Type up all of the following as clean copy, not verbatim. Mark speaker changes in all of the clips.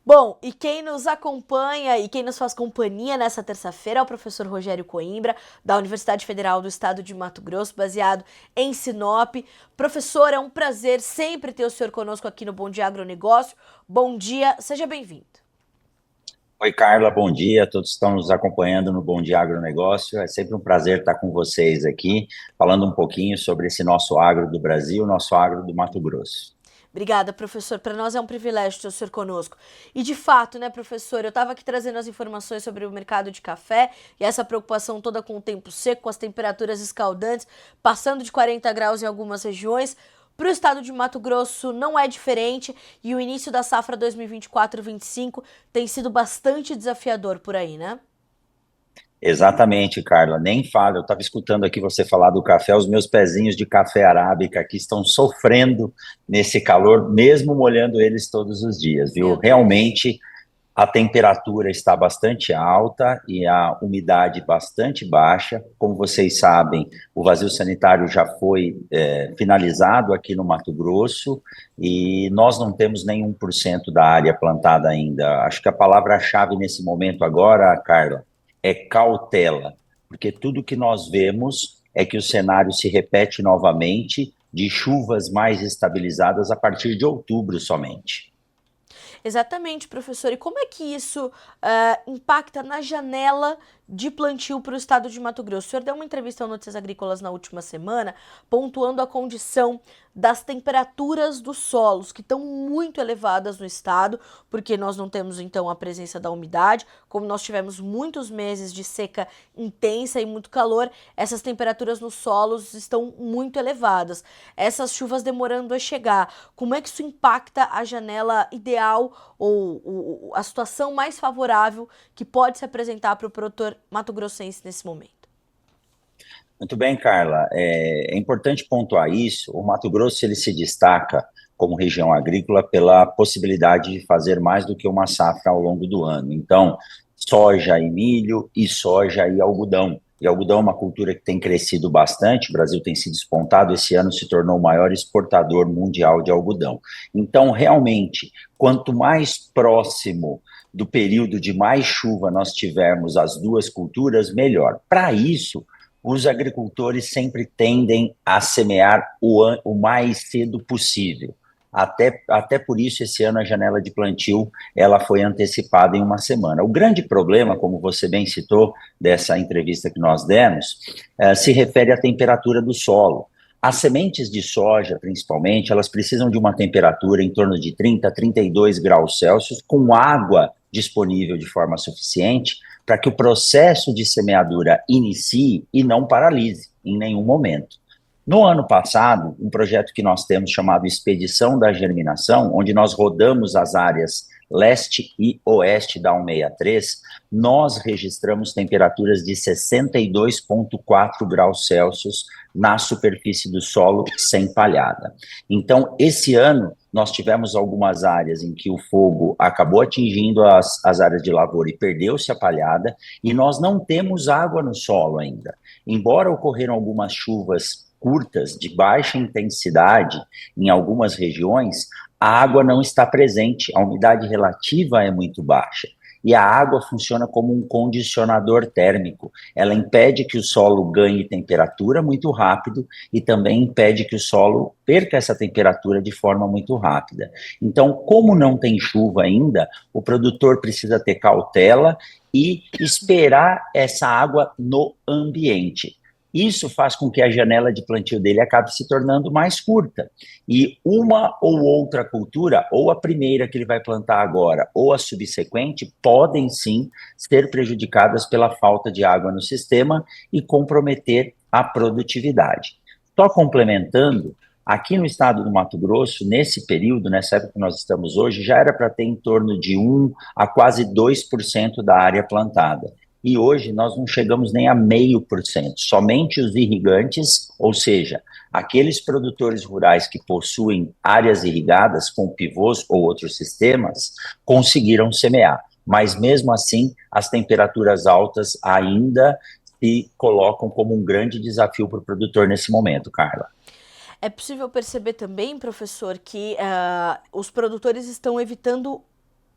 Speaker 1: Bom, e quem nos acompanha e quem nos faz companhia nessa terça-feira é o professor Rogério Coimbra, da Universidade Federal do Estado de Mato Grosso, baseado em Sinop. Professor, é um prazer sempre ter o senhor conosco aqui no Bom Dia Agronegócio. Bom dia, seja bem-vindo.
Speaker 2: Oi, Carla, bom dia. Todos estão nos acompanhando no Bom Dia Agronegócio. É sempre um prazer estar com vocês aqui, falando um pouquinho sobre esse nosso agro do Brasil, nosso agro do Mato Grosso.
Speaker 1: Obrigada, professor. Para nós é um privilégio ter o senhor conosco. E de fato, né, professor, eu estava aqui trazendo as informações sobre o mercado de café e essa preocupação toda com o tempo seco, com as temperaturas escaldantes, passando de 40 graus em algumas regiões. Para o estado de Mato Grosso não é diferente e o início da safra 2024-25 tem sido bastante desafiador por aí, né?
Speaker 2: Exatamente, Carla. Nem falo. Eu estava escutando aqui você falar do café. Os meus pezinhos de café arábica aqui estão sofrendo nesse calor, mesmo molhando eles todos os dias, viu?
Speaker 1: Meu Deus.
Speaker 2: Realmente. A temperatura está bastante alta e a umidade bastante baixa. Como vocês sabem, o vazio sanitário já foi finalizado aqui no Mato Grosso e nós não temos nem 1% da área plantada ainda. Acho que a palavra-chave nesse momento agora, Carla, é cautela, porque tudo que nós vemos é que o cenário se repete novamente de chuvas mais estabilizadas a partir de outubro somente.
Speaker 1: Exatamente, professor. E como é que isso impacta na janela de plantio para o estado de Mato Grosso? O senhor deu uma entrevista ao Notícias Agrícolas na última semana, pontuando a condição das temperaturas dos solos, que estão muito elevadas no estado, porque nós não temos, então, a presença da umidade. Como nós tivemos muitos meses de seca intensa e muito calor, essas temperaturas nos solos estão muito elevadas. Essas chuvas demorando a chegar. Como é que isso impacta a janela ideal ou a situação mais favorável que pode se apresentar para o produtor mato-grossense nesse momento?
Speaker 2: Muito bem, Carla. É importante pontuar isso. O Mato Grosso ele se destaca como região agrícola pela possibilidade de fazer mais do que uma safra ao longo do ano. Então, soja e milho, e soja e algodão. E algodão é uma cultura que tem crescido bastante. O Brasil tem se despontado. Esse ano se tornou o maior exportador mundial de algodão. Então, realmente, quanto mais próximo do período de mais chuva nós tivermos as duas culturas, melhor. Para isso, os agricultores sempre tendem a semear o mais cedo possível. Até por isso, esse ano a janela de plantio ela foi antecipada em uma semana. O grande problema, como você bem citou, dessa entrevista que nós demos, se refere à temperatura do solo. As sementes de soja, principalmente, elas precisam de uma temperatura em torno de 30 a 32 graus Celsius, com água disponível de forma suficiente para que o processo de semeadura inicie e não paralise em nenhum momento. No ano passado, um projeto que nós temos chamado Expedição da Germinação, onde nós rodamos as áreas leste e oeste da 163, nós registramos temperaturas de 62,4 graus Celsius na superfície do solo sem palhada. Então, esse ano, nós tivemos algumas áreas em que o fogo acabou atingindo as áreas de lavoura e perdeu-se a palhada, e nós não temos água no solo ainda. Embora ocorreram algumas chuvas curtas, de baixa intensidade em algumas regiões, a água não está presente, a umidade relativa é muito baixa. E a água funciona como um condicionador térmico. Ela impede que o solo ganhe temperatura muito rápido e também impede que o solo perca essa temperatura de forma muito rápida. Então, como não tem chuva ainda, o produtor precisa ter cautela e esperar essa água no ambiente. Isso faz com que a janela de plantio dele acabe se tornando mais curta. E uma ou outra cultura, ou a primeira que ele vai plantar agora, ou a subsequente, podem sim ser prejudicadas pela falta de água no sistema e comprometer a produtividade. Só complementando, aqui no estado do Mato Grosso, nesse período, nessa época que nós estamos hoje, já era para ter em torno de 1 a quase 2% da área plantada. E hoje nós não chegamos nem a 0,5%. Somente os irrigantes, ou seja, aqueles produtores rurais que possuem áreas irrigadas com pivôs ou outros sistemas, conseguiram semear. Mas mesmo assim, as temperaturas altas ainda se colocam como um grande desafio para o produtor nesse momento, Carla.
Speaker 1: É possível perceber também, professor, que os produtores estão evitando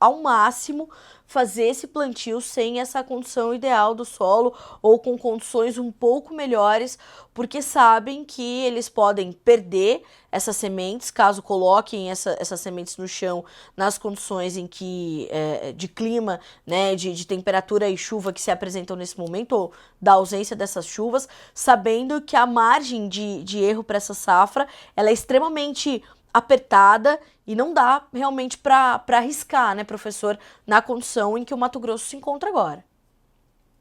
Speaker 1: ao máximo fazer esse plantio sem essa condição ideal do solo ou com condições um pouco melhores, porque sabem que eles podem perder essas sementes caso coloquem essas sementes no chão nas condições em que de clima, né, de temperatura e chuva que se apresentam nesse momento, ou da ausência dessas chuvas, sabendo que a margem de erro para essa safra ela é extremamente apertada e não dá realmente para arriscar, né, professor, na condição em que o Mato Grosso se encontra agora.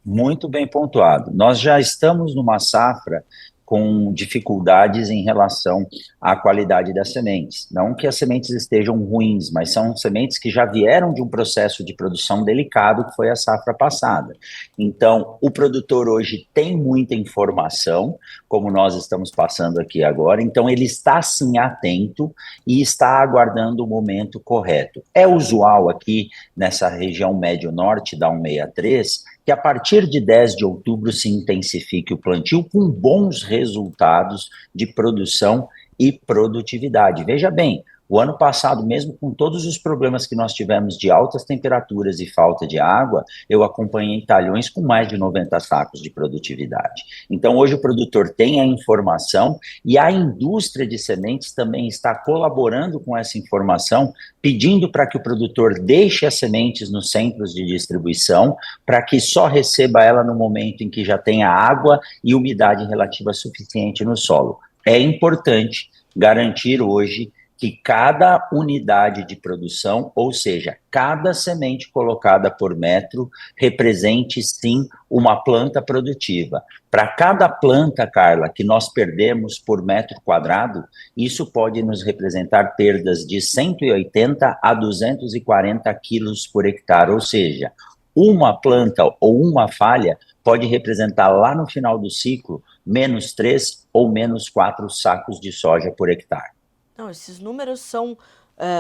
Speaker 2: Muito bem pontuado. Nós já estamos numa safra com dificuldades em relação à qualidade das sementes. Não que as sementes estejam ruins, mas são sementes que já vieram de um processo de produção delicado, que foi a safra passada. Então, o produtor hoje tem muita informação, como nós estamos passando aqui agora, então ele está sim atento e está aguardando o momento correto. É usual aqui nessa região médio-norte da 163 que a partir de 10 de outubro se intensifique o plantio com bons resultados de produção e produtividade. Veja bem, o ano passado, mesmo com todos os problemas que nós tivemos de altas temperaturas e falta de água, eu acompanhei talhões com mais de 90 sacos de produtividade. Então, hoje o produtor tem a informação e a indústria de sementes também está colaborando com essa informação, pedindo para que o produtor deixe as sementes nos centros de distribuição, para que só receba ela no momento em que já tenha água e umidade relativa suficiente no solo. É importante garantir hoje que cada unidade de produção, ou seja, cada semente colocada por metro, represente sim uma planta produtiva. Para cada planta, Carla, que nós perdemos por metro quadrado, isso pode nos representar perdas de 180 a 240 quilos por hectare, ou seja, uma planta ou uma falha pode representar lá no final do ciclo menos 3 ou menos 4 sacos de soja por hectare.
Speaker 1: Não, esses números são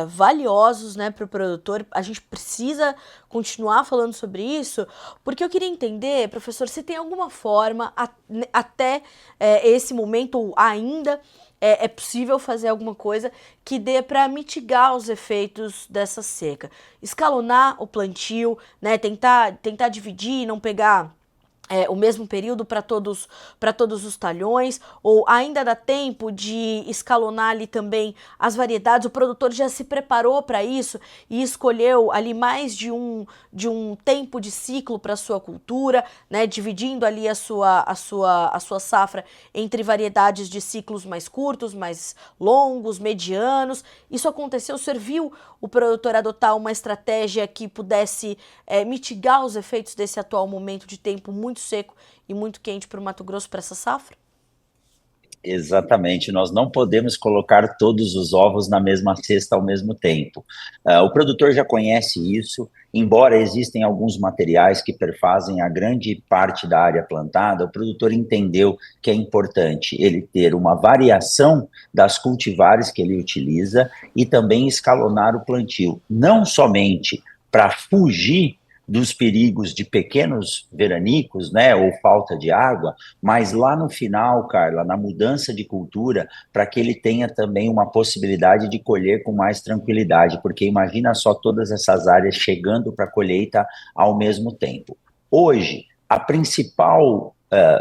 Speaker 1: valiosos, né, para o produtor. A gente precisa continuar falando sobre isso, porque eu queria entender, professor, se tem alguma forma, até esse momento, ou ainda, é possível fazer alguma coisa que dê para mitigar os efeitos dessa seca. Escalonar o plantio, né, tentar dividir, não pegar o mesmo período para todos os talhões, ou ainda dá tempo de escalonar ali também as variedades, o produtor já se preparou para isso e escolheu ali mais de um tempo de ciclo para a sua cultura, né, dividindo ali a sua safra entre variedades de ciclos mais curtos, mais longos, medianos. Isso aconteceu, serviu o produtor adotar uma estratégia que pudesse mitigar os efeitos desse atual momento de tempo muito seco e muito quente para o Mato Grosso para essa safra?
Speaker 2: Exatamente, nós não podemos colocar todos os ovos na mesma cesta ao mesmo tempo. O produtor já conhece isso, embora existem alguns materiais que perfazem a grande parte da área plantada, o produtor entendeu que é importante ele ter uma variação das cultivares que ele utiliza e também escalonar o plantio, não somente para fugir dos perigos de pequenos veranicos, né, ou falta de água, mas lá no final, Carla, na mudança de cultura, para que ele tenha também uma possibilidade de colher com mais tranquilidade, porque imagina só todas essas áreas chegando para a colheita ao mesmo tempo. Hoje, a principal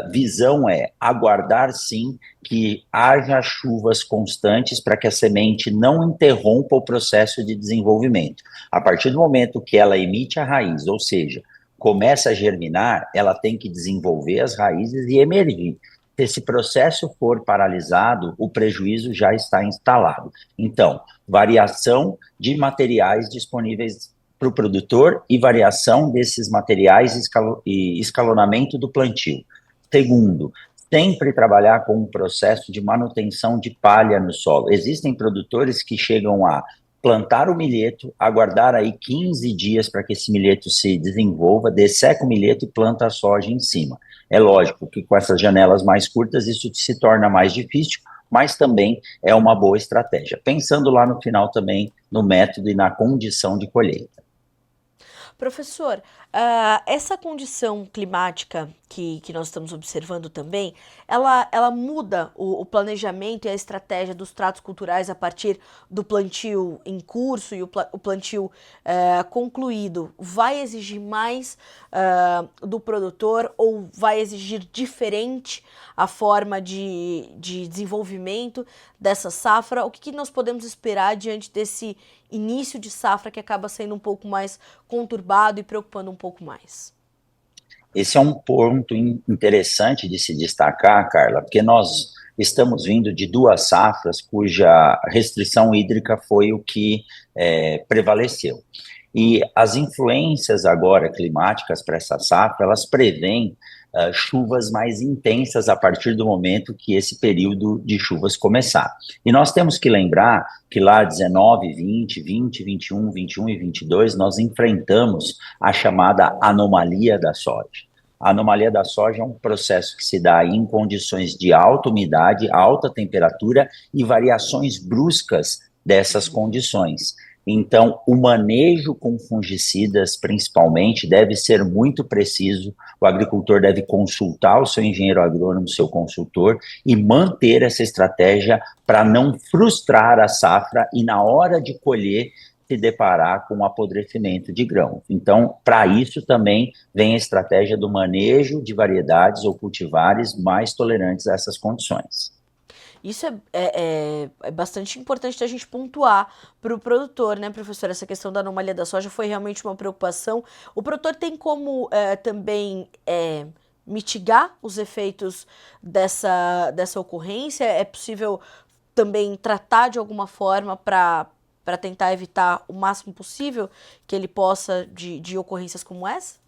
Speaker 2: visão é aguardar sim que haja chuvas constantes para que a semente não interrompa o processo de desenvolvimento. A partir do momento que ela emite a raiz, ou seja, começa a germinar, ela tem que desenvolver as raízes e emergir. Se esse processo for paralisado, o prejuízo já está instalado. Então, variação de materiais disponíveis para o produtor e variação desses materiais e escalonamento do plantio. Segundo, sempre trabalhar com um processo de manutenção de palha no solo. Existem produtores que chegam a plantar o milheto, aguardar aí 15 dias para que esse milheto se desenvolva, desseca o milheto e planta a soja em cima. É lógico que com essas janelas mais curtas isso se torna mais difícil, mas também é uma boa estratégia. Pensando lá no final também no método e na condição de colheita.
Speaker 1: Professor, essa condição climática que nós estamos observando também, ela muda o planejamento e a estratégia dos tratos culturais a partir do plantio em curso e o plantio concluído. Vai exigir mais do produtor ou vai exigir diferente a forma de desenvolvimento dessa safra? O que nós podemos esperar diante desse início de safra que acaba sendo um pouco mais conturbado e preocupando um pouco mais?
Speaker 2: Esse é um ponto interessante de se destacar, Carla, porque nós estamos vindo de duas safras cuja restrição hídrica foi o que prevaleceu. E as influências agora climáticas para essa safra, elas prevêem chuvas mais intensas a partir do momento que esse período de chuvas começar. E nós temos que lembrar que lá 19, 20, 20, 21, 21 e 22, nós enfrentamos a chamada anomalia da soja. A anomalia da soja é um processo que se dá em condições de alta umidade, alta temperatura e variações bruscas dessas condições. Então, o manejo com fungicidas, principalmente, deve ser muito preciso. O agricultor deve consultar o seu engenheiro agrônomo, seu consultor, e manter essa estratégia para não frustrar a safra e, na hora de colher, se deparar com um apodrecimento de grão. Então, para isso também vem a estratégia do manejo de variedades ou cultivares mais tolerantes a essas condições.
Speaker 1: Isso é bastante importante da gente pontuar para o produtor, né, professor? Essa questão da anomalia da soja foi realmente uma preocupação. O produtor tem como também mitigar os efeitos dessa ocorrência? É possível também tratar de alguma forma para tentar evitar o máximo possível que ele possa de ocorrências como essa?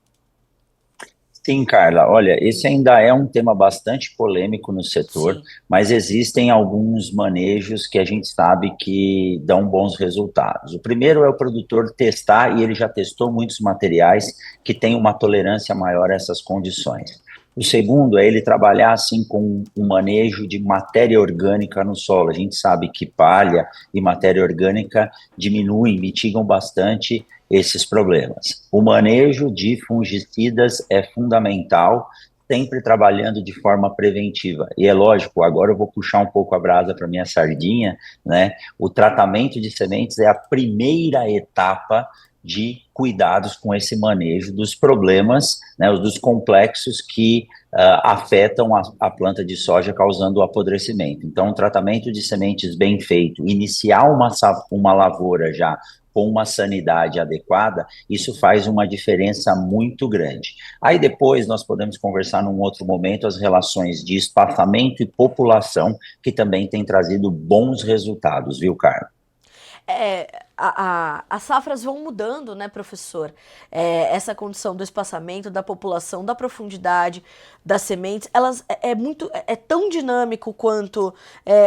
Speaker 2: Sim, Carla, olha, esse ainda é um tema bastante polêmico no setor,
Speaker 1: Sim.
Speaker 2: mas existem alguns manejos que a gente sabe que dão bons resultados. O primeiro é o produtor testar, e ele já testou muitos materiais que têm uma tolerância maior a essas condições. O segundo é ele trabalhar assim com o manejo de matéria orgânica no solo. A gente sabe que palha e matéria orgânica diminuem, mitigam bastante esses problemas. O manejo de fungicidas é fundamental, sempre trabalhando de forma preventiva. E é lógico, agora eu vou puxar um pouco a brasa para minha sardinha, né? O tratamento de sementes é a primeira etapa de cuidados com esse manejo dos problemas, né, dos complexos que afetam a planta de soja, causando o apodrecimento. Então, um tratamento de sementes bem feito, iniciar uma lavoura já com uma sanidade adequada, isso faz uma diferença muito grande. Aí depois nós podemos conversar num outro momento as relações de espaçamento e população, que também tem trazido bons resultados, viu, Carlos?
Speaker 1: As safras vão mudando, né, professor? Essa condição do espaçamento, da população, da profundidade das sementes, elas é tão dinâmico quanto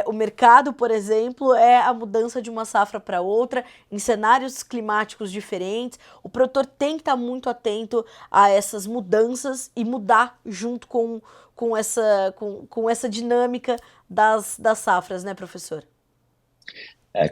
Speaker 1: o mercado, por exemplo, é a mudança de uma safra para outra, em cenários climáticos diferentes. O produtor tem que estar muito atento a essas mudanças e mudar junto com essa dinâmica das safras, né, professor?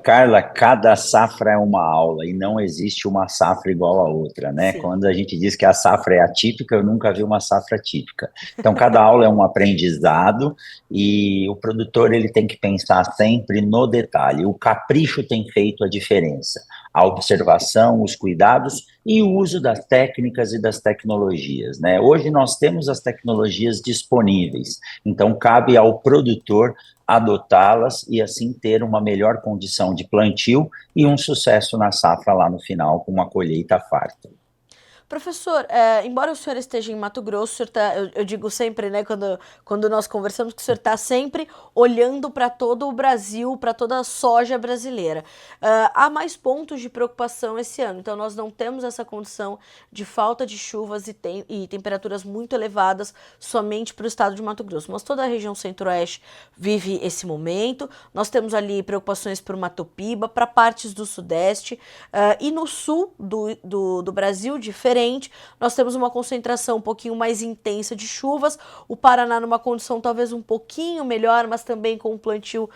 Speaker 2: Carla, cada safra é uma aula e não existe uma safra igual a outra, né?
Speaker 1: Sim.
Speaker 2: Quando a gente diz que a safra é atípica, eu nunca vi uma safra típica. Então, cada aula é um aprendizado e o produtor ele tem que pensar sempre no detalhe. O capricho tem feito a diferença. A observação, os cuidados e o uso das técnicas e das tecnologias, né? Hoje nós temos as tecnologias disponíveis, então cabe ao produtor adotá-las e assim ter uma melhor condição de plantio e um sucesso na safra lá no final, com uma colheita farta.
Speaker 1: Professor, embora o senhor esteja em Mato Grosso, o senhor eu digo sempre, né, quando nós conversamos, que o senhor está sempre olhando para todo o Brasil, para toda a soja brasileira. Há mais pontos de preocupação esse ano, então nós não temos essa condição de falta de chuvas e temperaturas muito elevadas somente para o estado de Mato Grosso, mas toda a região centro-oeste vive esse momento. Nós temos ali preocupações por Mato Piba, para partes do sudeste, e no sul do Brasil, diferente diferente. Nós temos uma concentração um pouquinho mais intensa de chuvas, o Paraná numa condição talvez um pouquinho melhor, mas também com um plantio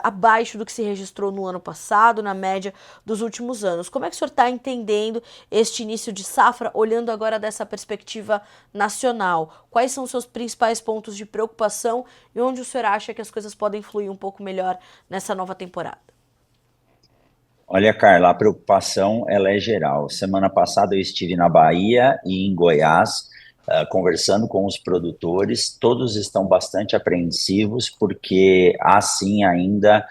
Speaker 1: abaixo do que se registrou no ano passado, na média dos últimos anos. Como é que o senhor está entendendo este início de safra, olhando agora dessa perspectiva nacional? Quais são os seus principais pontos de preocupação e onde o senhor acha que as coisas podem fluir um pouco melhor nessa nova temporada?
Speaker 2: Olha, Carla, a preocupação ela é geral. Semana passada eu estive na Bahia e em Goiás, conversando com os produtores. Todos estão bastante apreensivos porque há sim ainda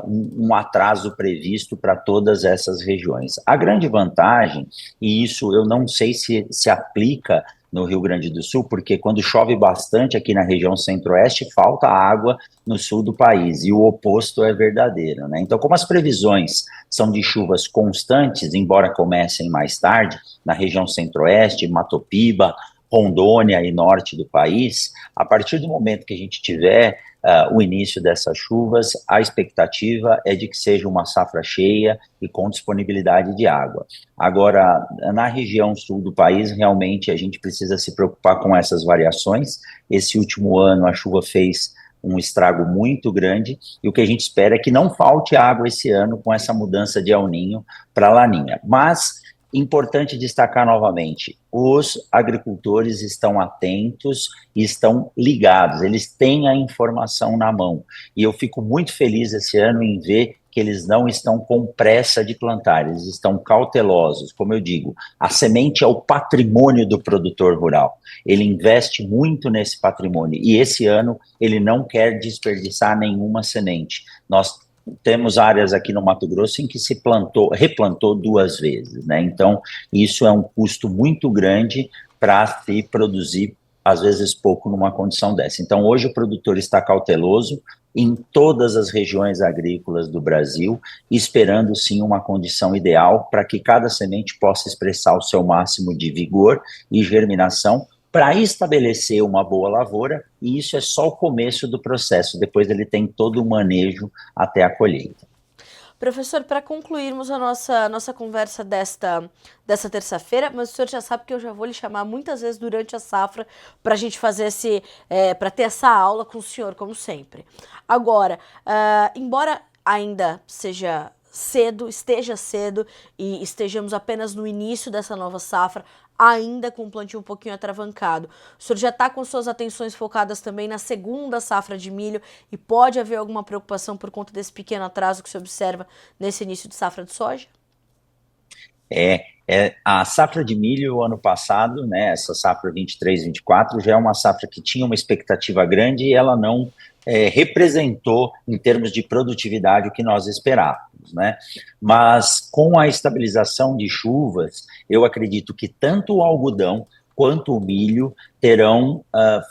Speaker 2: um atraso previsto para todas essas regiões. A grande vantagem, e isso eu não sei se aplica no Rio Grande do Sul, porque quando chove bastante aqui na região centro-oeste, falta água no sul do país, e o oposto é verdadeiro, né? Então, como as previsões são de chuvas constantes, embora comecem mais tarde, na região centro-oeste, Matopiba, Rondônia e norte do país, a partir do momento que a gente tiver o início dessas chuvas, a expectativa é de que seja uma safra cheia e com disponibilidade de água. Agora, na região sul do país, realmente a gente precisa se preocupar com essas variações. Esse último ano a chuva fez um estrago muito grande, e o que a gente espera é que não falte água esse ano com essa mudança de El Niño para Laninha. Mas importante destacar novamente, os agricultores estão atentos e estão ligados, eles têm a informação na mão, e eu fico muito feliz esse ano em ver que eles não estão com pressa de plantar, eles estão cautelosos. Como eu digo, a semente é o patrimônio do produtor rural, ele investe muito nesse patrimônio, e esse ano ele não quer desperdiçar nenhuma semente. Nós temos áreas aqui no Mato Grosso em que se replantou 2 vezes, né? Então, isso é um custo muito grande para se produzir, às vezes, pouco numa condição dessa. Então, hoje o produtor está cauteloso em todas as regiões agrícolas do Brasil, esperando, sim, uma condição ideal para que cada semente possa expressar o seu máximo de vigor e germinação, para estabelecer uma boa lavoura, e isso é só o começo do processo, depois ele tem todo o manejo até a colheita.
Speaker 1: Professor, para concluirmos a nossa conversa dessa terça-feira, mas o senhor já sabe que eu já vou lhe chamar muitas vezes durante a safra para a gente fazer para ter essa aula com o senhor, como sempre. Agora, embora ainda esteja cedo e estejamos apenas no início dessa nova safra, ainda com o plantio um pouquinho atravancado. O senhor já está com suas atenções focadas também na segunda safra de milho e pode haver alguma preocupação por conta desse pequeno atraso que se observa nesse início de safra de soja?
Speaker 2: A safra de milho ano passado, né, essa safra 23-24, já é uma safra que tinha uma expectativa grande e ela não representou, em termos de produtividade, o que nós esperávamos, né? Mas com a estabilização de chuvas, eu acredito que tanto o algodão quanto o milho terão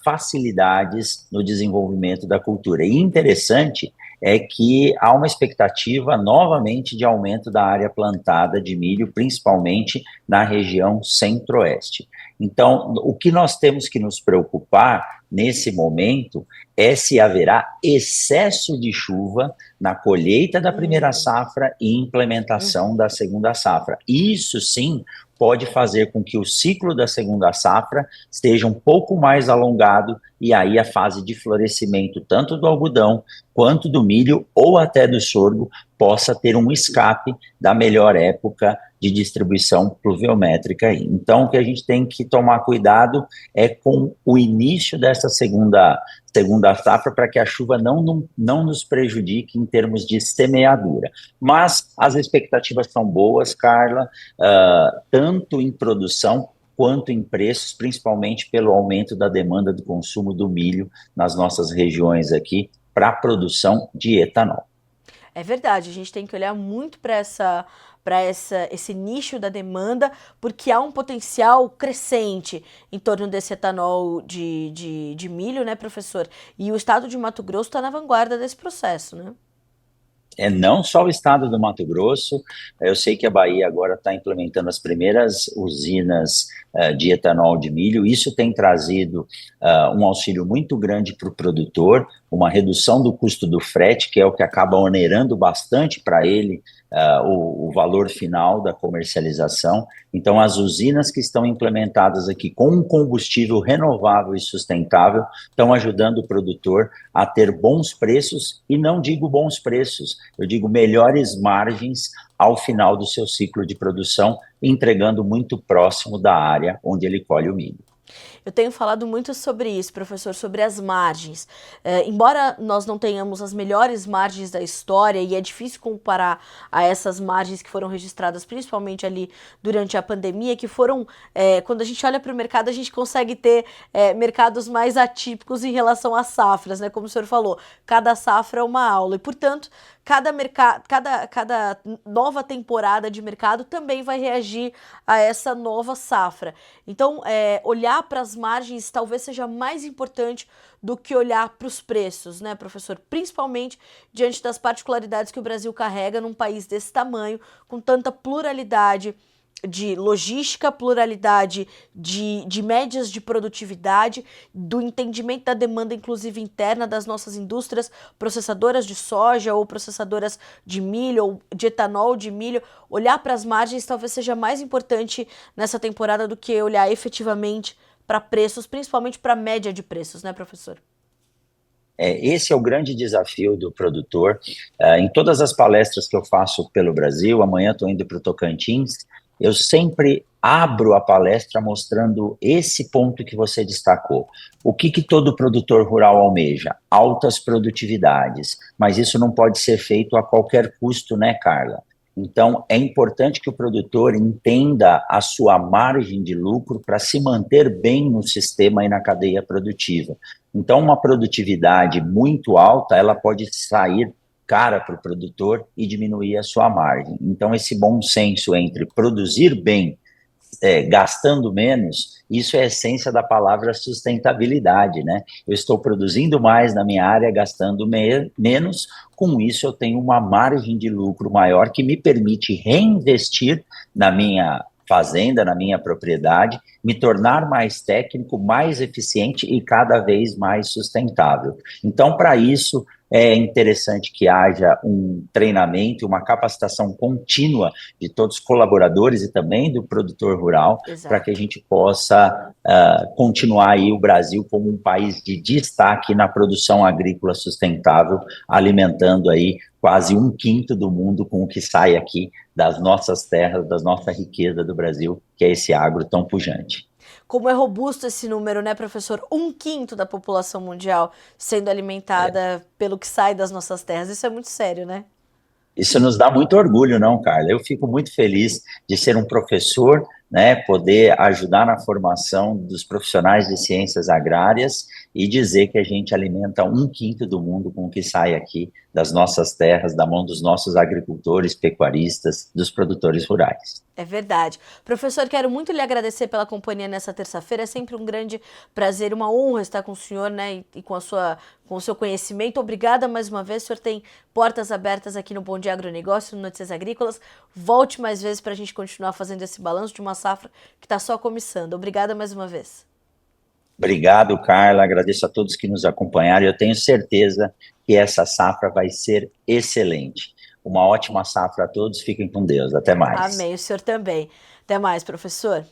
Speaker 2: facilidades no desenvolvimento da cultura. E interessante é que há uma expectativa novamente de aumento da área plantada de milho, principalmente na região centro-oeste. Então, o que nós temos que nos preocupar nesse momento é se haverá excesso de chuva na colheita da primeira safra e implementação da segunda safra. Isso sim pode fazer com que o ciclo da segunda safra esteja um pouco mais alongado, e aí a fase de florescimento tanto do algodão quanto do milho ou até do sorgo possa ter um escape da melhor época de distribuição pluviométrica aí. Então, o que a gente tem que tomar cuidado é com o início dessa segunda safra, para que a chuva não nos prejudique em termos de semeadura. Mas as expectativas são boas, Carla, tanto em produção quanto em preços, principalmente pelo aumento da demanda do consumo do milho nas nossas regiões aqui, para a produção de etanol.
Speaker 1: É verdade, a gente tem que olhar muito para esse nicho da demanda, porque há um potencial crescente em torno desse etanol de milho, né, professor? E o estado de Mato Grosso está na vanguarda desse processo, né?
Speaker 2: Não só o estado do Mato Grosso, eu sei que a Bahia agora está implementando as primeiras usinas de etanol de milho. Isso tem trazido um auxílio muito grande para o produtor, uma redução do custo do frete, que é o que acaba onerando bastante para ele o valor final da comercialização. Então, as usinas que estão implementadas aqui com um combustível renovável e sustentável estão ajudando o produtor a ter bons preços, e não digo bons preços, eu digo melhores margens ao final do seu ciclo de produção, entregando muito próximo da área onde ele colhe o milho.
Speaker 1: Eu tenho falado muito sobre isso, professor, sobre as margens. Embora nós não tenhamos as melhores margens da história, e é difícil comparar a essas margens que foram registradas principalmente ali durante a pandemia, que foram, quando a gente olha para o mercado, a gente consegue ter mercados mais atípicos em relação às safras, né? Como o senhor falou, cada safra é uma aula, e portanto, cada nova temporada de mercado também vai reagir a essa nova safra. Então, olhar para as margens talvez seja mais importante do que olhar para os preços, né, professor? Principalmente diante das particularidades que o Brasil carrega num país desse tamanho, com tanta pluralidade de logística, pluralidade de médias de produtividade, do entendimento da demanda, inclusive interna, das nossas indústrias processadoras de soja ou processadoras de milho ou de etanol de milho. Olhar para as margens talvez seja mais importante nessa temporada do que olhar efetivamente para preços, principalmente para a média de preços, né, professor?
Speaker 2: Esse é o grande desafio do produtor. Em todas as palestras que eu faço pelo Brasil, amanhã estou indo para o Tocantins, eu sempre abro a palestra mostrando esse ponto que você destacou. O que todo produtor rural almeja? Altas produtividades, mas isso não pode ser feito a qualquer custo, né, Carla? Então, é importante que o produtor entenda a sua margem de lucro para se manter bem no sistema e na cadeia produtiva. Então, uma produtividade muito alta, ela pode sair cara para o produtor e diminuir a sua margem. Então, esse bom senso entre produzir bem, gastando menos, isso é a essência da palavra sustentabilidade, né? Eu estou produzindo mais na minha área, gastando menos, com isso eu tenho uma margem de lucro maior que me permite reinvestir na minha fazenda, na minha propriedade, me tornar mais técnico, mais eficiente e cada vez mais sustentável. Então, para isso, é interessante que haja um treinamento, uma capacitação contínua de todos os colaboradores e também do produtor rural, para que a
Speaker 1: Exato.
Speaker 2: gente possa continuar aí o Brasil como um país de destaque na produção agrícola sustentável, alimentando aí quase um quinto do mundo com o que sai aqui das nossas terras, da nossa riqueza do Brasil, que é esse agro tão pujante.
Speaker 1: Como é robusto esse número, né, professor? Um quinto da população mundial sendo alimentada pelo que sai das nossas terras. Isso é muito sério, né?
Speaker 2: Isso nos dá muito orgulho, não, Carla? Eu fico muito feliz de ser um professor, né, poder ajudar na formação dos profissionais de ciências agrárias e dizer que a gente alimenta um quinto do mundo com o que sai aqui das nossas terras, da mão dos nossos agricultores, pecuaristas, dos produtores rurais.
Speaker 1: É verdade. Professor, quero muito lhe agradecer pela companhia nessa terça-feira. É sempre um grande prazer, uma honra estar com o senhor, né, e com o seu conhecimento. Obrigada mais uma vez. O senhor tem portas abertas aqui no Bom Dia Agronegócio, no Notícias Agrícolas. Volte mais vezes para a gente continuar fazendo esse balanço de uma safra que está só começando. Obrigada mais uma vez.
Speaker 2: Obrigado, Carla. Agradeço a todos que nos acompanharam. Eu tenho certeza que essa safra vai ser excelente. Uma ótima safra a todos. Fiquem com Deus. Até mais.
Speaker 1: Amém. O senhor também. Até mais, professor.